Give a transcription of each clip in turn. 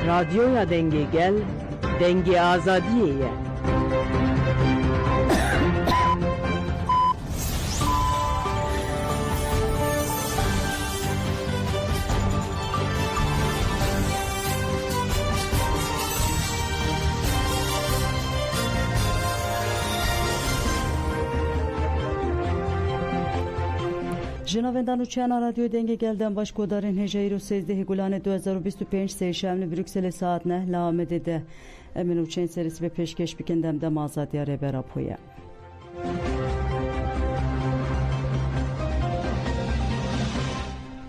Radyoya denge gel, denge azadiye. Jinavendan uçana Radyo Denge Gel'den başkodarın Heceyro Sezde Higulane 2025 seyşemli Brüksel saatine lahamedede emin uçen serisi ve peşkeş bikendemde mazadiya reberapoya.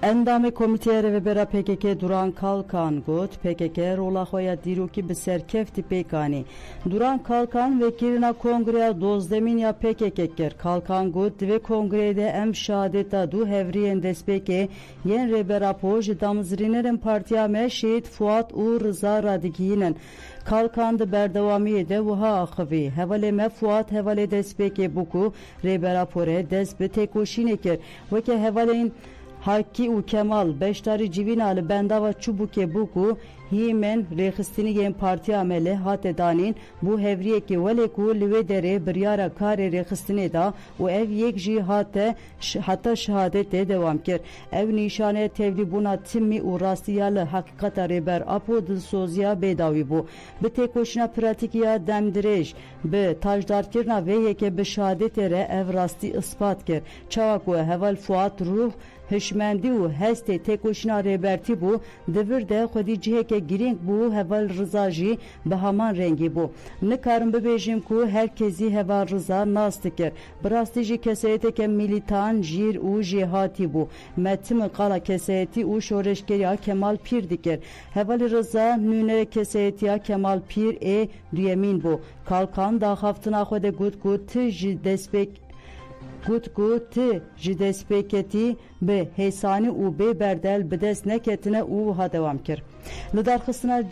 Endame komiteye revbera PKK Duran Kalkan got PKK rola xoya diroki bi serkefti pekani Duran Kalkan vekilina kongreya dozdemin ya PKK ker Kalkan got ve kongrede em şahadeta du hevriyen despeke yen revbera poj damzrinerin partiya me şehit Fuat u Rıza Radikiyinen Kalkandı berdevamiye de vuha akıvi hevale me Fuat hevale despeke buku revbera pore desbe tekoşine ker veke hevalein Hakki u Kemal beştari civinali bendava çubuke buku himen rexistini gen parti amele hatedanin bu hevriye ki veleku livedere biryara kare rexistini da u ev yek ji hatta şehadete devam ker ev nişane tevli buna timmi u rastiyalı hakikata reber apo dil sozya bedavi bu be tekoşina pratikiya demdirej be tajdar kirna ve yeke be şehadetere ev rasti ispat ker çavaku heval Fuat ruh hişmendi u heste tekoşina reberti bu devir de xudi ciheke giring bu heval rızaji be haman rengi bu nikarim bebejim ku herkesi heval rıza nastiker brastici keseyete ke militan jir u jihati bu metimi qala keseyeti u şoreşkeriya Kemal Pir diker heval rıza nüne keseyetiya Kemal Pir düyemin bu kalkan da haftına xode gut tij despek Gut ji despeketi be hesani u be berdel bides neketine u ha devam kir. Lidarxısına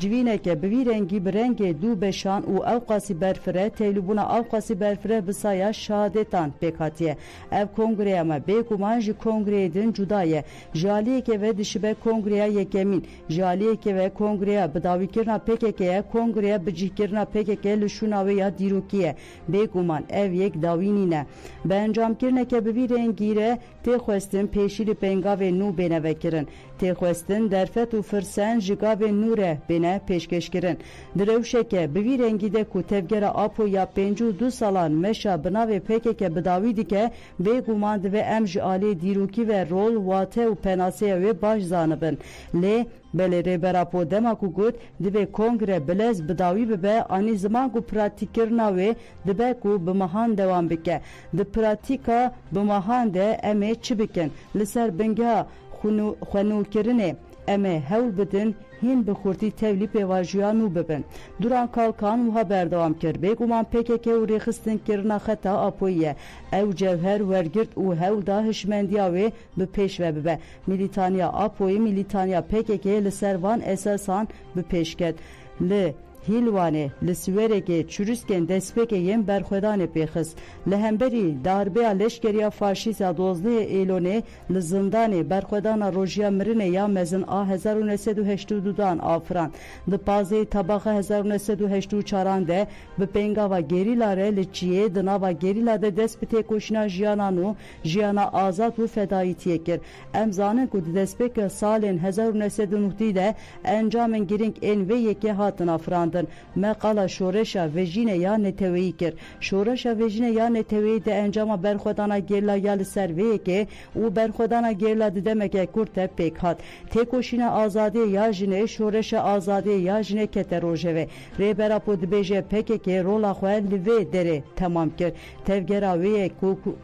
civineke bi rengi bi renge du beşan u avqasi berfire tevlubuna avqasi berfire bisaya şahadetan pekatiye. Ev kongreye me be kuman ji kongreyedin cudaye. Jaliyeke ve dişibe kongreye yekemin. Jaliyeke ve kongreye bidavikirna PKK'ye kongreye bicikirna PKK lüşuna ve ya dirukiye. Be kuman ev yek davinine. Bencam kirneke bi rengire texwestin peşili penga ve nu bene vekirin. Texwestin derfet u fırsen jiga ve nure bene peşkeşkirin. Direvşeke bi rengide ku tevgera apo ya pencu du salan meşa bina ve PKK bidavi dike be gumand ve emj ali diruki ve rol vate u penaseye ve baş zanıbın. Le bele reberapo demaku gut dibe kongre belez bidavi bibe ani zaman ku pratikirna ve dibe ku bimahan devam bike. Di pratika bimahan de eme çibikin. Liser benga xunu kirine eme hewl bidin hin bi xurtî tevlî pêvajiya nû bibin. Duran Kalkan wiha berdewam kir. Bêguman PKK û rêxistinekirina xeta apoyiye. Ew cewher wergirt û hewl da hişmendiya wê bi pêş ve bibe. Milîtaniya apoyî milîtaniya PKK li ser van esasan bi pêş ket. Li Hilwane li Siwerekê çürüsken despeke yem berxwedanê pêxis. Li hemberî darbeya leşkeriya faşîsta 12 Êlonê li zindanê berxwedana rojiya mirinê ya mezin a 1982 afran. Di pazê tabaxa 1984 de bi pengava gerîla re li Çiyê di nava gerîla de dest bi têkoşîna jiyanan û jiyana azad û fedayîtiyê kir. Em zanin ku di destpêka salên 1990 de encamên girîng ên vê yekê hatin afrandin. Me qala şoreşa vejine ya netewî kir. Şoreşa vejine ya netewî de encama berxwedana gerla ya li ser vêyekê û berxwedana gerla di demeke kurte pêk hat. Têkoşîna azadiyê ya jinê şoreşa azadiyê ya jinê kete rojeve. Rêbera po dibêje PKK rola xwe li vê derê temam kir. Tevgera wê ku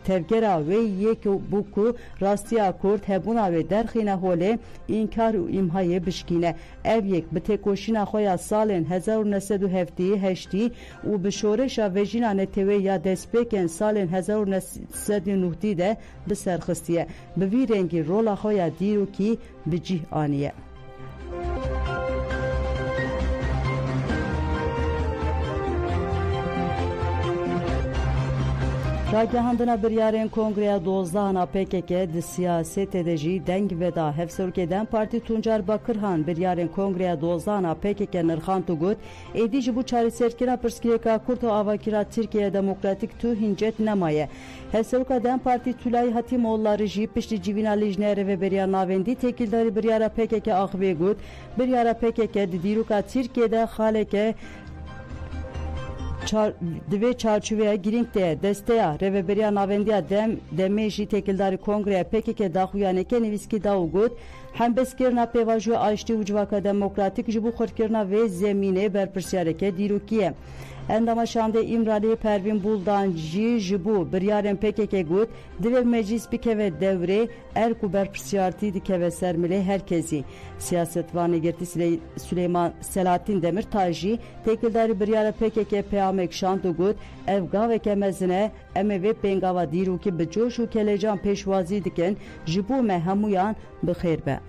tevgera ve yek buku rastiya kurt hebuna ve derxine hole inkar u imhaye bişkine ev yek bi tekoşina xoya salên 1978 û bi şoreşa vejîna netewê ya destpêkên salên 1990 de bi serxistiye bi vî rengî rola xoya dîrokî bi cih aniye. Ragihandina biryarên Kongreya 12 PKK di siyasetê de jî deng veda. Hevserokê Dem Partî Tuncer Bakırhan biryarên Kongreya 12 PKK nirxand û got êdî ji bo çareserkirina pirsgirêka Kurd û avakira Tirkiye Demokratîk tu hincet nemaye. Hevseroka Dem Partî Tülay Hatîmoğulları jî piştî civîna lîjneyê rêveberiya navendî têkildarî biryara PKK axivê got biryara PKK di dîroka Tirkiyeyê de xaleke divê çarçoveya girîng de desteya rêveberiya navendiya demê jî têkildarî Kongreya PKK daxuyaneke nivîskî da û got hembezkirina pêvajoya aştî û civaka demokratîk ji bo xurtkirina vê zemînê berpirsyareke dîrokî ye. Endama şandê İmralî Pervîn Buldan jî ji bo biryarên PKK got divê meclis bikeve devrê erk û berpirsiyartî dikeve ser milê herkesî. Siyasetvanê girtî Süleyman Selahattin Demirtaş jî têkildarî biryara PKK peyamek şand û got ev gaveke mezin e em ê vê pêngava dîrokî bi coş û kelecan pêşwazî dikin ji bo me hemûyan bixêr be.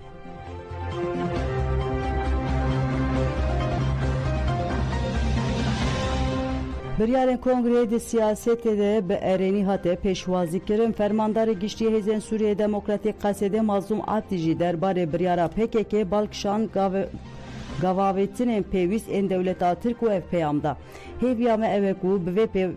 Biryarên Kongreyê di siyasetê de bi erenî hate pêşwazîkirin fermandarê giştî Hêzên Sûriye Demokratîk Qesedê Mazlûm Abdî jî derbarê biryara PKK balkişan gavavêtinên pêwîst ên dewleta Tirk û ev peyamda. Hêviya me ev e ku bi vê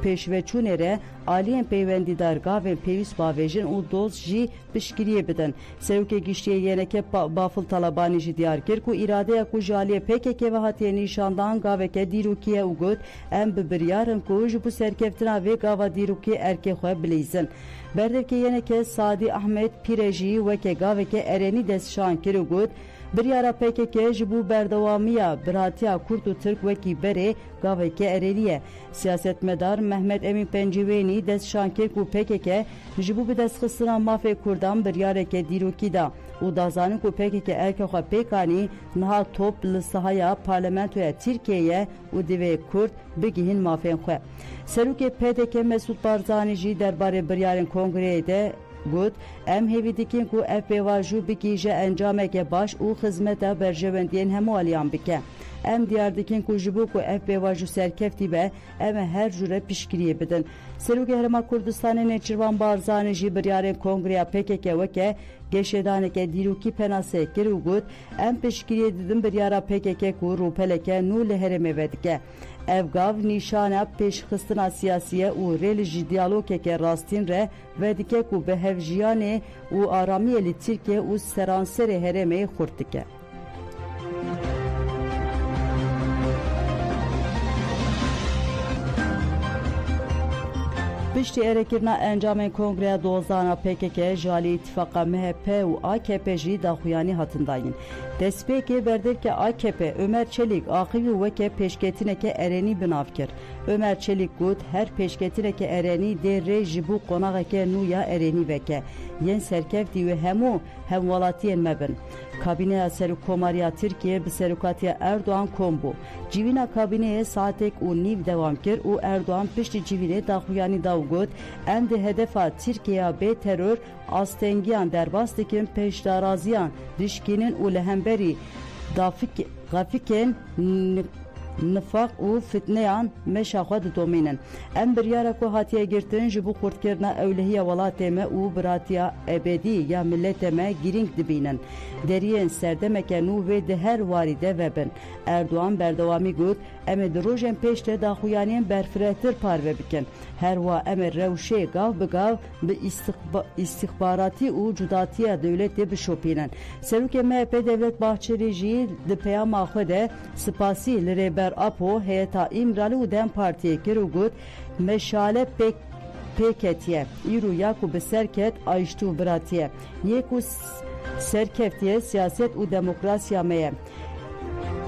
pêşveçûnê re aliyên peywendîdar gavên pêwîst bavêjin û doz jî piştgiriyê bidin. Serokê Giştiyê Yeneke Bafıl Talabanî jî diyar kir ku îradeya ku ji aliyê PKK ve hatiye nîşandan gaveke dîrokî ye û got em bi biryarin ku ji bo serkeftina vê gava dîrokî erkê xwe bilîzin. Berdevkê Yeneke Sadî Ahmed Pîre jî weke gaveke erenî destşan kir û got biryara PKK ji bo berdewamiya biratiya Kurd û Tirk wekî berê gaveke erenî ye. Siyasetmedar Mehmet Emin Pencivênî destşan kir ku PKK ji bo bi destxistina mafê Kurdan biryareke dîrokî da û dazanin ku PKK erkê xwe pêkanî niha top li sahaya parlamentoya Tirkiyeyê û divê Kurd bigihîn mafên xwe. Serokê PDK Mesûd Barzanî jî derbarê biryarên Kongreyê de got em hêvî dikin ku ev pêvajû bigîje encameke baş û xizmeta berjewendiyên hemû aliyan bike. Em diyar dikin ku ji bo ku ev pêvajû serkeftî be em ê her jûre piştgiriyê bidin. Serokê Herêma Kurdistanê Nêçîrvan Barzanî jî biryarên Kongreya PKK weke geşedaneke dîrokî penasê kir û got em piştgiriyê didin biryara PKK ku rûpeleke nû li herêmê ve dike. Ev gav nîşana pêşxistina siyasiye û rê ji diyalogeke rastîn re ve dike ku bi hevjiyanê û aramiyê li Tirkiye û seranserê herêmê xurt dike. Piştî erekirina encamên Kongreya 12 PKK ji alî îtîfaqa MHP û AKP jî daxuyanî hatin dayîn. Destpêkê berdevke AKP Ömer Çelik axivî weke pêşketineke erenî binav kir. Ömer Çelik got her pêşketineke erenî dê rê ji bo qonaxeke nû ya erenî veke. Yên serkeftî û hemû hemwelatiyên me bin. Kabineya Serokkomariya Tirkiye bi serokatiya Erdoğan kombo. Civîna kabineyê saatek û nîv dewam kir û Erdoğan piştî civînê daxuyanî da û got em di hedefa Tirkiyeya bê terör astengiyan derbas dikin pêşdaraziyan dişkînin û li hemberî gafikên nifaq û fitneyan meşa xwe didomînin. Em biryara ku hatiye girtin ji bo xurtkirina ewlehiya welatê me û biratiya ebedî ya milletê me girîng dibînin. Deriyên serdemeke nû vê di her warî de vebin. Erdoğan berdewamî got em ê di rojên pêş de daxuyaniyên berfirehtir parve bikin. Her wa em ê rewşê gav bi gav bi istihbaratî û cudatiya dewletê bişopînin. Serokê MHP Devlet Bahçeli jî di peyama xwe de spasî li rêber Apo heyeta İmralı û Dem Partiye kir û got meşale pêketiye îro ya ku bi serket ayiştî û biratiye yê ku serkeftiye siyaset û demokrasiya me ye.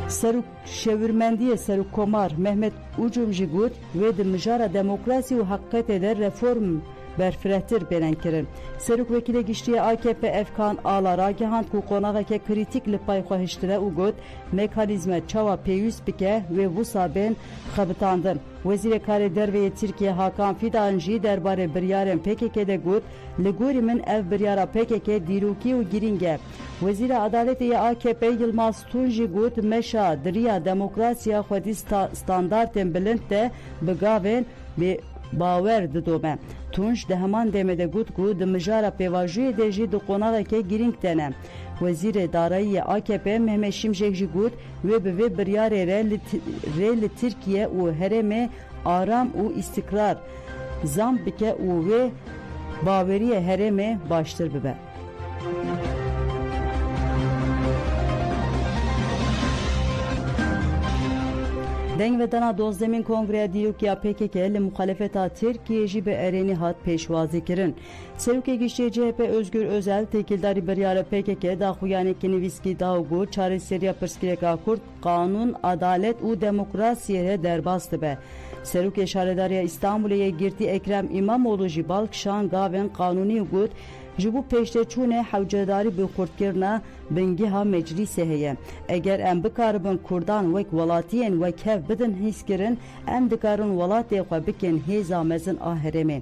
Serok şevirmendiye Serokkomar Mehmet Ucum jî got wê di mijara demokrasî û heqîqetê de reform berfirehtir bêren kirin. Serokwekîlê Giştî AKP Efkan Ala ragihand ku qonaxeke krîtîk li pay xwe hiştire û got mekanîzme çawa pêwîst bike wê wisa bên xebitandin. Wezîrê Karê Derveyê Tirkiye Hakan Fidan jî derbarê biryarên PKK de got li gorî min ev biryara PKK dîrokî û girîng e. Wezîra Adaletê ya AKP Yılmaz Tun jî got meşa diriya demokrasiya xwedî standartên bilind de bi gavên باور didome. Tunç de heman demede gut ku di mijara pêvajiyê de jî di qonaqeke girîng tene. Wezîrê Darayî AKP Mehmet Şimşek jî got wê bi vê biryarê re li Tirkiye û herêmê aram û îstikrar zam bike û wê baweriyê herêmê baştir bibe. Deng ve dana dozdemên Kongreya Dîrokiya PKK li muxalefeta Tirkiye jî bi erênî hat pêşwazî kirin. Serokê Giştî CHP Özgür Özel têkildarî biryara PKK daxuyanekî nivîskî da û got çareseriya pirsgirêka Kurd qanûn, adalet û demokrasiyê re derbas dibe. Serokê Şaredariya İstanbulê yê girtî Ekrem İmamoğlu jî balkişan gavên qanûnî û got ji bo pêşteçûnê hewcedarî bi xurtkirina bingeha meclîsê heye. Eger em bikaribin Kurdan wek welatiyên wek hev bidin hîskirin, em dikarin welatê xwe bikin hêza mezin a herêmê.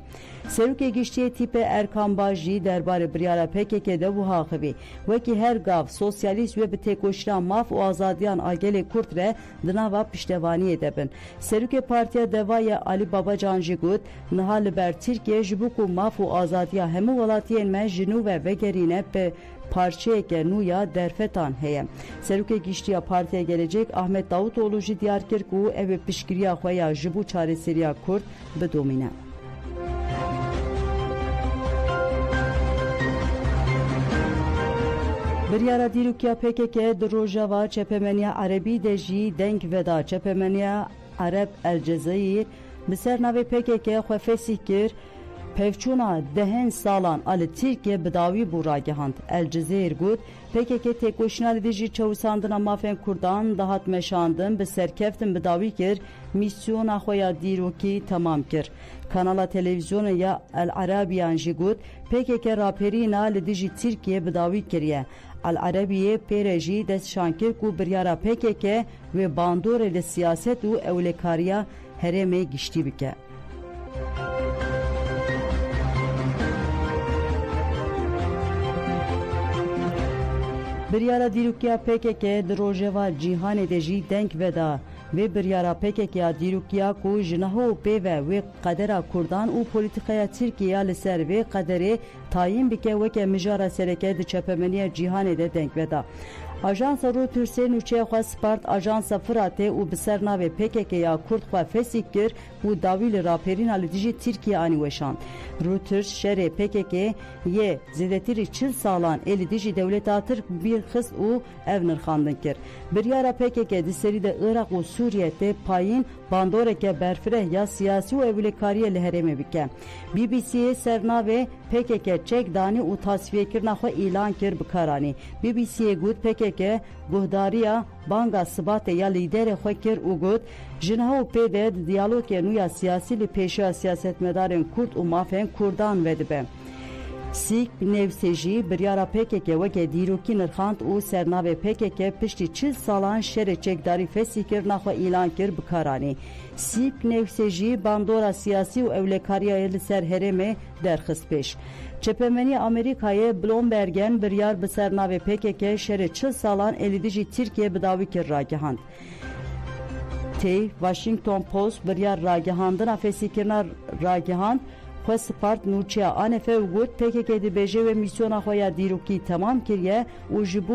Serokê Giştiyê Tîpê Erkan jî derbarê biryara PKK de wiha xivî. Wekî her gav sosyalîst wê bi têkoşîna maf û azadiyan a gelê Kurd re di nava piştevaniyê de bin. Serokê Partiya Deva ya Ali Babacan jî got niha li ber Tirkiye ji bo ku maf û azadiya hemû welatiyên me ji nû ve vegerîne bi parçeyeke nû ya derfetan heye. Serokê Giştiya Partiya Gelecek Ahmet Davutoğlu jî diyar kir ku ev ê piştgiriya xwe ya ji bo çareseriya Kurd bidomîne. Biryara Dîrokiya PKK di Rojava Çepemeniya Erebî de jî deng veda. Çepemeniya Ereb El Cezayir bi ser navê PKK xwe fesih kir. Pevçûna dehên salan ali Tirkiye bi dawî bû ragihand. El Cezayir got PKK têkoşîna li dijî çewsandina mafên Kurdan dahat meşandin bi serkeftin bi dawî kir mîsyona xwe ya dîrokî temam kir. Kanala televizyona ya El Arabiyan jî got PKK raperîna li dijî Tirkiye bi dawî kiriye. El Arabiyê pêre jî destşan kir ku biryara PKK ve bandorê li siyaset û ewlekariya herêmê giştî bike. Biryara Dîrokiya PKK di Rojava cîhanê de jî deng veda. Vê biryara PKK Dîrokiya ku ji neho û pêve wê qedera Kurdan û polîtîkaya Tirkiye li ser vê qederê tayîn bike weke mijara sereke di çepemeniya cîhanê de deng veda. Ajansa Reutersê nûçeyê xwe spart Ajansa Fıratê û bi ser navê PKK ya Kurd xwe fesih kir û dawî li raperîna li dijî Tirkiye anî weşand. Reuters şerê PKK yê zêdetirî 40 salan ê li dijî dewleta Tirk bir xist û ev nirxandin kir. Biryara PKK di serî de Iraq û Sûriye tê payîn bandoreke berfireh ya siyasî û ewlekariyê li herêmê bike. BBC'ye ser navê PKK çek danî û tasfiyekirina xwe îlan kir bi karanî. BBC'ye got PKK guhdariya banga Sibatê ya lîderê xwe kir û got ji neho û pêve di diyalogê nû ya siyasî li pêşiya siyasetmedarên Kurd û mafên Kurdan vedibe. Sîk Nevsê jî biryara PKK weke dîrokî nirxand û sernavê PKK piştî 40 salan şerê çekdarî fesîkirina xwe îlan kir bi karanî. Sîk Nevsê jî bandora siyasî û ewlekariyayê li ser herêmê derxist pêş. Çepemeniya Amerîkayê Bloomberg'en biryar bi ser navê PKK şerê 40 salan ê li dijî Tirkiye bi dawî kir ragihand. Tê Washington Post biryar ragihandina fesîkirina ragihand xwe spart nûçeya Anefe û got PKK dibêje ve mîsyona xwe ya dîrokî temam kiriye û ji bo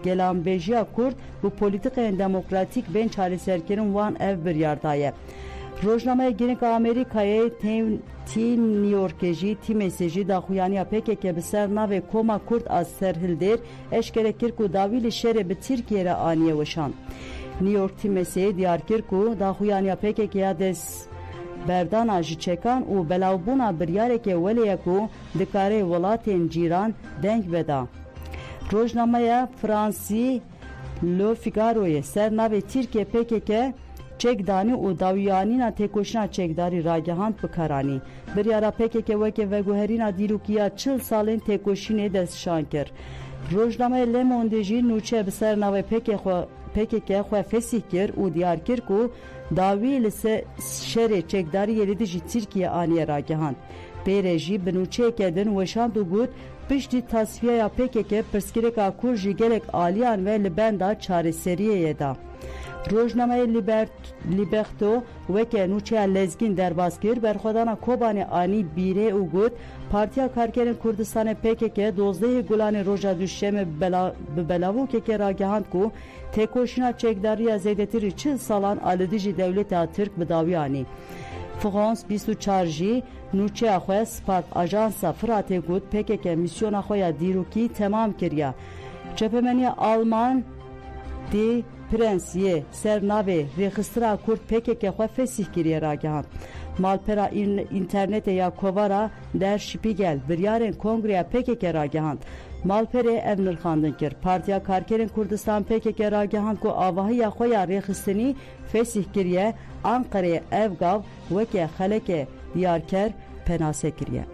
gelanbêjiya Kurd û polîtikayên demokratîk bên çareserkirin wan ev biryar daye. Rojnamaya Girêk a Amerîkayê tî New Yorkê jî tîmêsê jî daxuyaniya PKK bi ser navê Koma Kurd a Serhildêr eşkere kir ku dawî li şerê bi Tirkiye re aniye weşand. New York tîmêsê diyar kir ku daxuyaniya PKK ya dest berdana ji çekan û belavbûna biryareke welêye ku dikare welatên cîran deng veda. Rojnamaya Fransî Le Figaro'yê ser navê Tirkiye PKK çekdanî û dawiyanîna têkoşîna çekdarî ragihand bi karanî. Biryara PKK weke veguherîna dîrokiya 40 salên têkoşînê destşan kir. Rojnamaya Le Monde jî nûçe bi ser navê PKK xwe fesih kir û diyar kir ku dawî li şerê çekdariyê li dijî Tirkiye aniye ragihand. Pêrê jî bi nûçeyeke din weşand û got piştî tasfiyeya PKK pirsgirêka Kurd jî gelek aliyan ve li benda çareseriyê da. روزنامه لیبرتو وکه نوچه لزگین در باسکر برخودانا کوبانی آنی بیره او گود پارتیا کارگران کردستان PKK 12 گلان روژا دوشم بلاوو که راگهاند کو تکوشنا چکداری زیدتری 40 سالان آلدیجی دولت ترک بداویانی فرانس 24 جی نوچه خواه سپارت آژانسا فراته گود PKK میسیون خواه دیروکی تمام کریا چپمنی آلمان دی پرنسیه سرناوی ریخسترا کرد PKK خواه فسیح کریه راگهاند مالپرا اینترنت یا کوارا در شپیگل بریارن کنگریا PKK راگهاند مالپره evnir خاندن کر پارتیا کارکرین کردستان PKK راگهاند کو آواهی یا خویا ریخستنی فسیح کریه انقره evgav وکه خلک دیارکر پناسه کریه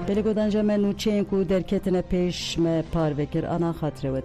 بله گودانجا من نوچه این کو درکتن پیش me parvekir ana xatre